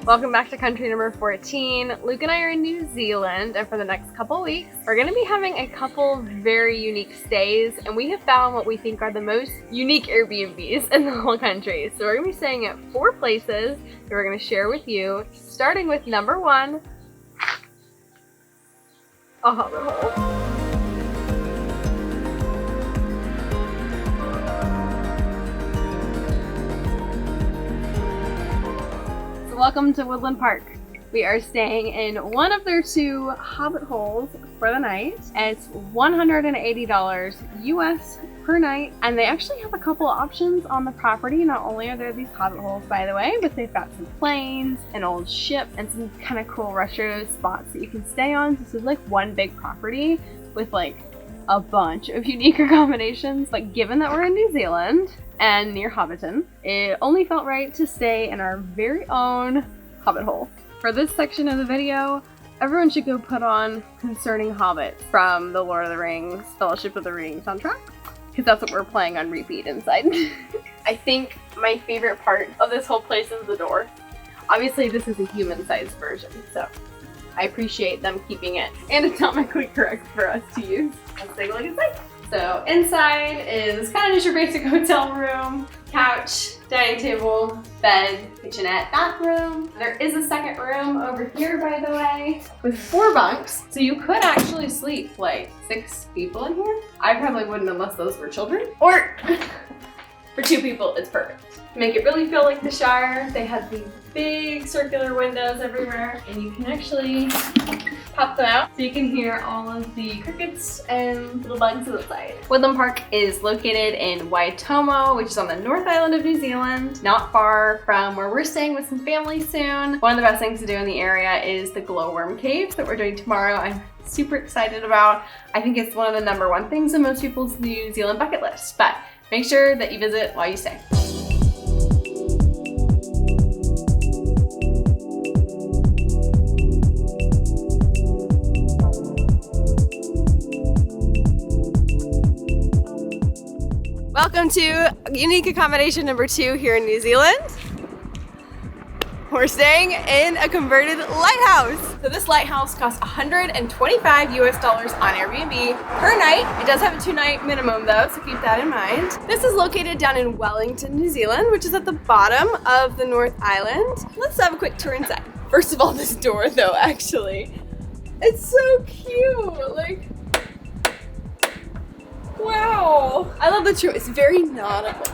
Welcome back to country number 14. Luke and I are in New Zealand, and for the next couple weeks, we're going to be having a couple very unique stays, and we have found what we think are the most unique Airbnbs in the whole country. So we're going to be staying at 4 places that we're going to share with you, starting with number 1, a Hobbit hole. Welcome to Woodland Park. We are staying in one of their 2 Hobbit holes for the night. It's $180 US per night, and they actually have a couple options on the property. Not only are there these Hobbit holes, by the way, but they've got some planes, an old ship, and some kind of cool retro spots that you can stay on. This is like one big property with like a bunch of unique accommodations. But given that we're in New Zealand and near Hobbiton, it only felt right to stay in our very own Hobbit hole. For this section of the video, everyone should go put on Concerning Hobbit from the Lord of the Rings, Fellowship of the Ring soundtrack, because that's what we're playing on repeat inside. I think my favorite part of this whole place is the door. Obviously this is a human-sized version, so I appreciate them keeping it anatomically correct for us to use. Let's take a look inside. So inside is kind of just your basic hotel room, couch, dining table, bed, kitchenette, bathroom. There is a second room over here, by the way, with 4 bunks. So you could actually sleep like 6 people in here. I probably wouldn't unless those were children. Or for 2 people, it's perfect. To make it really feel like the Shire, they have these big circular windows everywhere, and you can actually pop them out so you can hear all of the crickets and little bugs outside. Woodland Park is located in Waitomo, which is on the North Island of New Zealand, not far from where we're staying with some family soon. One of the best things to do in the area is the glowworm cave that we're doing tomorrow. I'm super excited about. I think it's one of the number 1 things on most people's New Zealand bucket list, but make sure that you visit while you stay. Welcome to unique accommodation number 2 here in New Zealand. We're staying in a converted lighthouse. So this lighthouse costs $125 US on Airbnb per night. It does have a 2-night minimum though, so keep that in mind. This is located down in Wellington, New Zealand, which is at the bottom of the North Island. Let's have a quick tour inside. First of all, this door though, actually. It's so cute, like, wow. I love the tree. It's very nautical.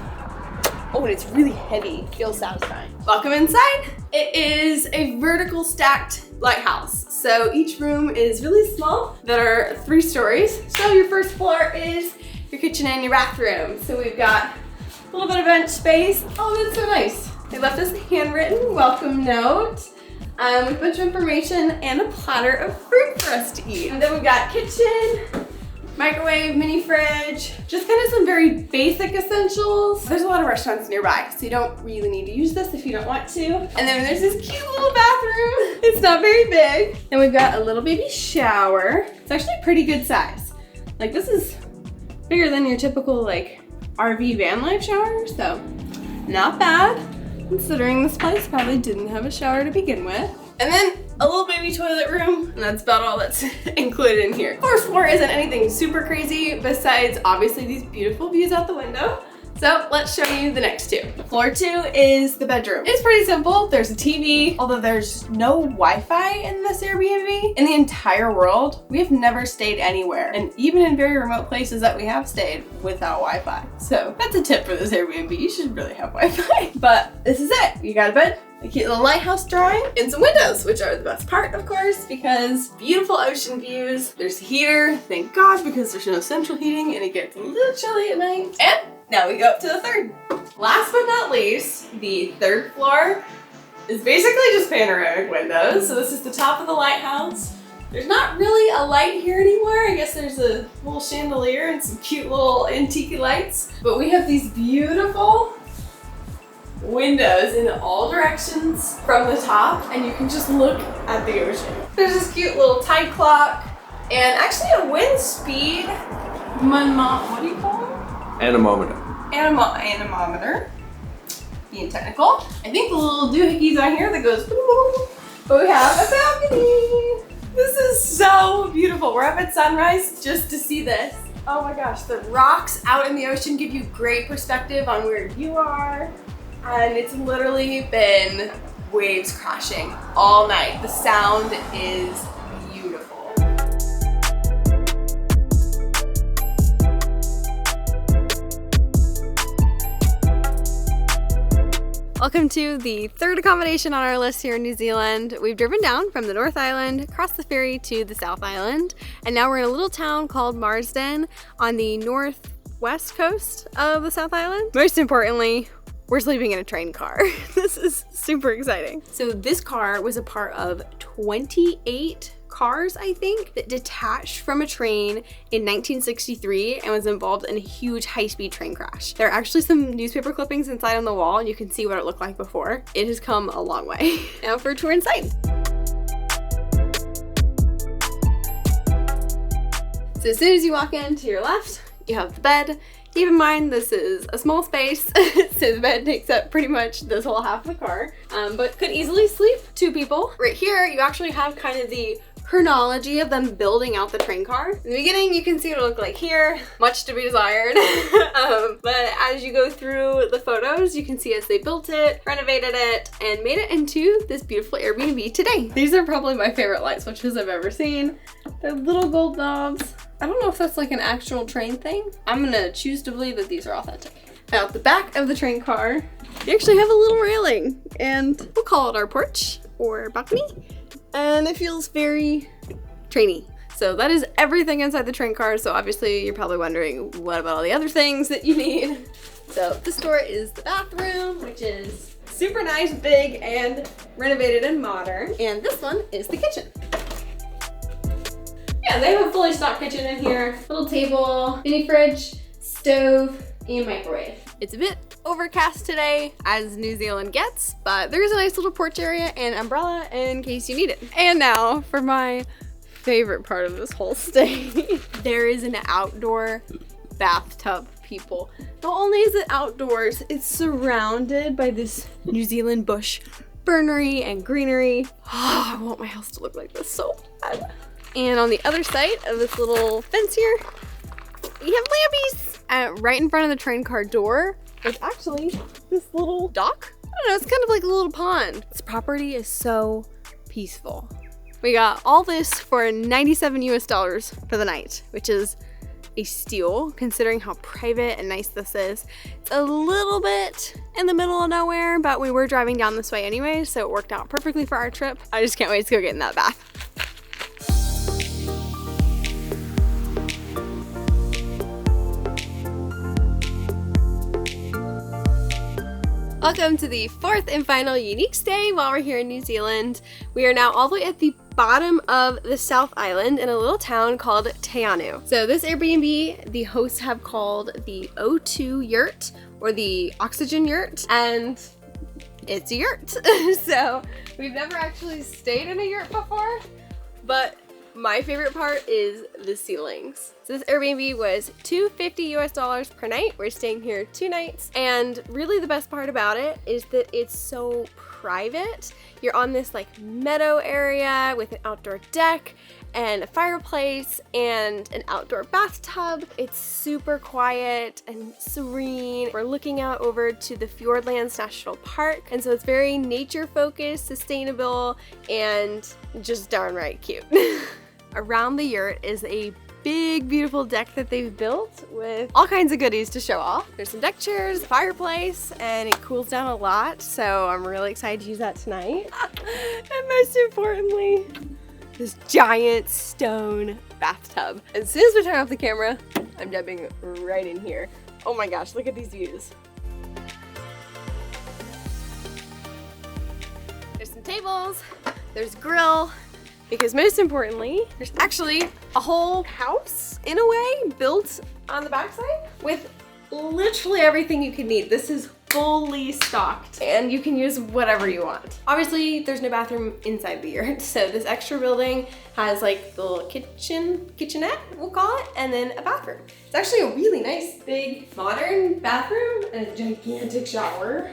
Oh, and it's really heavy. Feels satisfying. Welcome inside. It is a vertical stacked lighthouse. So each room is really small. There are 3 stories. So your first floor is your kitchen and your bathroom. So we've got a little bit of bench space. Oh, that's so nice. They left us a handwritten welcome note with a bunch of information and a platter of fruit for us to eat. And then we've got kitchen, microwave, mini fridge, just kind of some very basic essentials. There's a lot of restaurants nearby, so you don't really need to use this if you don't want to. And then there's this cute little bathroom. It's not very big. And we've got a little baby shower. It's actually pretty good size. Like, this is bigger than your typical like RV van life shower, so not bad, considering this place probably didn't have a shower to begin with. And then a little baby toilet room, and that's about all that's included in here. First floor isn't anything super crazy besides obviously these beautiful views out the window. So let's show you the next 2. Floor 2 is the bedroom. It's pretty simple. There's a TV, although there's no Wi-Fi in this Airbnb. In the entire world, we have never stayed anywhere, and even in very remote places that we have stayed without Wi-Fi. So that's a tip for this Airbnb. You should really have Wi-Fi. But this is it. You got a bed, a cute little lighthouse drawing, and some windows, which are the best part, of course, because beautiful ocean views. There's a heater, thank God, because there's no central heating and it gets a little chilly at night. And now we go up to the 3rd. Last but not least, the 3rd floor is basically just panoramic windows. So this is the top of the lighthouse. There's not really a light here anymore. I guess there's a little chandelier and some cute little antique lights. But we have these beautiful windows in all directions from the top, and you can just look at the ocean. There's this cute little tide clock and actually a wind speed what do you call it? Anemometer. Anemometer. being technical. I think the little doohickeys on here that goes, but we have a balcony. This is so beautiful. We're up at sunrise just to see this. Oh my gosh, the rocks out in the ocean give you great perspective on where you are. And it's literally been waves crashing all night. The sound is beautiful. Welcome to the third accommodation on our list here in New Zealand. We've driven down from the North Island, across the ferry to the South Island, and now we're in a little town called Marsden on the northwest coast of the South Island. Most importantly, we're sleeping in a train car. This is super exciting. So this car was a part of 28 cars, I think, that detached from a train in 1963 and was involved in a huge high-speed train crash. There are actually some newspaper clippings inside on the wall, and you can see what it looked like before. It has come a long way. Now for a tour inside. So as soon as you walk in, to your left, you have the bed. Keep in mind, this is a small space, so the bed takes up pretty much this whole half of the car, but could easily sleep 2 people. Right here, you actually have kind of the chronology of them building out the train car. In the beginning, you can see what it looked like here, much to be desired. But as you go through the photos, you can see as they built it, renovated it, and made it into this beautiful Airbnb today. These are probably my favorite light switches I've ever seen. They're little gold knobs. I don't know if that's like an actual train thing. I'm gonna choose to believe that these are authentic. Out the back of the train car, you actually have a little railing, and we'll call it our porch or balcony. And it feels very trainy. So that is everything inside the train car. So obviously you're probably wondering, what about all the other things that you need? So this door is the bathroom, which is super nice, big, and renovated and modern. And this one is the kitchen. Yeah, they have a fully stocked kitchen in here. Little table, mini fridge, stove, and microwave. It's a bit overcast today, as New Zealand gets, but there is a nice little porch area and umbrella in case you need it. And now for my favorite part of this whole stay. There is an outdoor bathtub, people. Not only is it outdoors, it's surrounded by this New Zealand bush fernery and greenery. Oh, I want my house to look like this so bad. And on the other side of this little fence here, we have lambies. Right in front of the train car door, there's actually this little dock. I don't know, it's kind of like a little pond. This property is so peaceful. We got all this for 97 US dollars for the night, which is a steal considering how private and nice this is. It's a little bit in the middle of nowhere, but we were driving down this way anyway, so it worked out perfectly for our trip. I just can't wait to go get in that bath. Welcome to the fourth and final unique stay while we're here in New Zealand. We are now all the way at the bottom of the South Island in a little town called Te Anau. So this Airbnb, the hosts have called the O2 Yurt or the Oxygen Yurt, and it's a yurt. So we've never actually stayed in a yurt before, but my favorite part is the ceilings. So this Airbnb was $250 US per night. We're staying here 2 nights. And really the best part about it is that it's so private. You're on this like meadow area with an outdoor deck and a fireplace and an outdoor bathtub. It's super quiet and serene. We're looking out over to the Fiordlands National Park. And so it's very nature focused, sustainable, and just darn right cute. Around the yurt is a big, beautiful deck that they've built with all kinds of goodies to show off. There's some deck chairs, a fireplace, and it cools down a lot, so I'm really excited to use that tonight. And most importantly, this giant stone bathtub. As soon as we turn off the camera, I'm diving right in here. Oh my gosh, look at these views. There's some tables, there's a grill, because most importantly, there's actually a whole house, in a way, built on the backside with literally everything you can need. This is fully stocked and you can use whatever you want. Obviously, there's no bathroom inside the yurt, so this extra building has like the little kitchenette, we'll call it, and then a bathroom. It's actually a really nice, big, modern bathroom and a gigantic shower.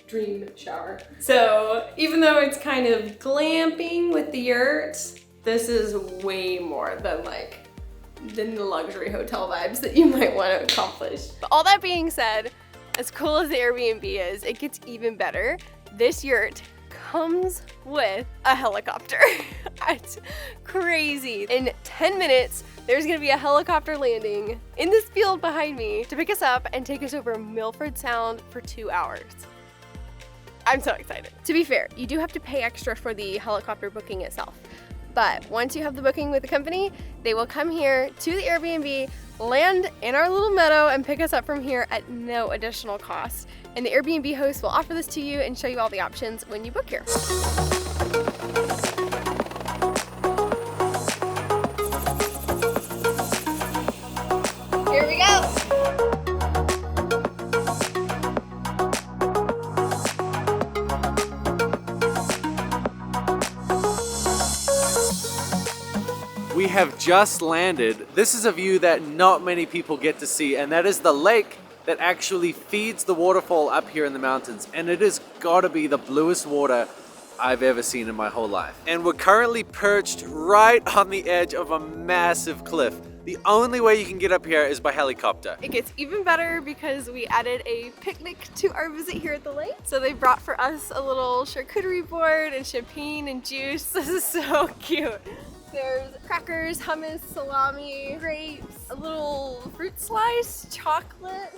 dream shower. So even though it's kind of glamping with the yurt, this is way more than the luxury hotel vibes that you might want to accomplish. But all that being said, as cool as the Airbnb is, it gets even better. This yurt comes with a helicopter. It's crazy. In 10 minutes, there's gonna be a helicopter landing in this field behind me to pick us up and take us over Milford Sound for 2 hours. I'm so excited. To be fair, you do have to pay extra for the helicopter booking itself. But once you have the booking with the company, they will come here to the Airbnb, land in our little meadow, and pick us up from here at no additional cost. And the Airbnb host will offer this to you and show you all the options when you book here. Here we go. We have just landed. This is a view that not many people get to see, and that is the lake that actually feeds the waterfall up here in the mountains. And it has gotta be the bluest water I've ever seen in my whole life. And we're currently perched right on the edge of a massive cliff. The only way you can get up here is by helicopter. It gets even better because we added a picnic to our visit here at the lake. So they brought for us a little charcuterie board and champagne and juice. This is so cute. There's crackers, hummus, salami, grapes, a little fruit slice, chocolate,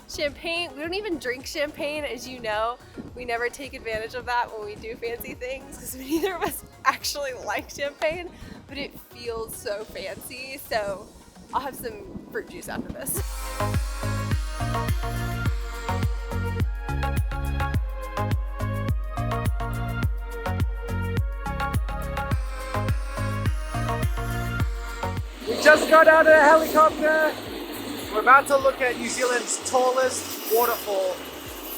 champagne. We don't even drink champagne, as you know. We never take advantage of that when we do fancy things because neither of us actually like champagne, but it feels so fancy. So I'll have some fruit juice after this. Just got out of the helicopter. We're about to look at New Zealand's tallest waterfall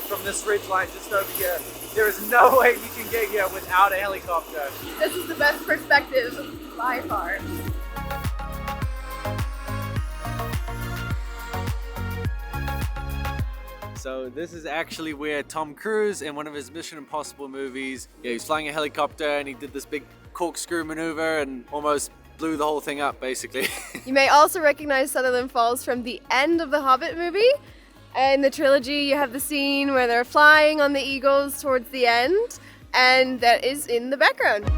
from this ridge line just over here. There is no way you can get here without a helicopter. This is the best perspective by far. So this is actually where Tom Cruise in one of his Mission Impossible movies, he was flying a helicopter and he did this big corkscrew maneuver and almost blew the whole thing up, basically. You may also recognize Sutherland Falls from the end of the Hobbit movie. In the trilogy, you have the scene where they're flying on the eagles towards the end, and that is in the background.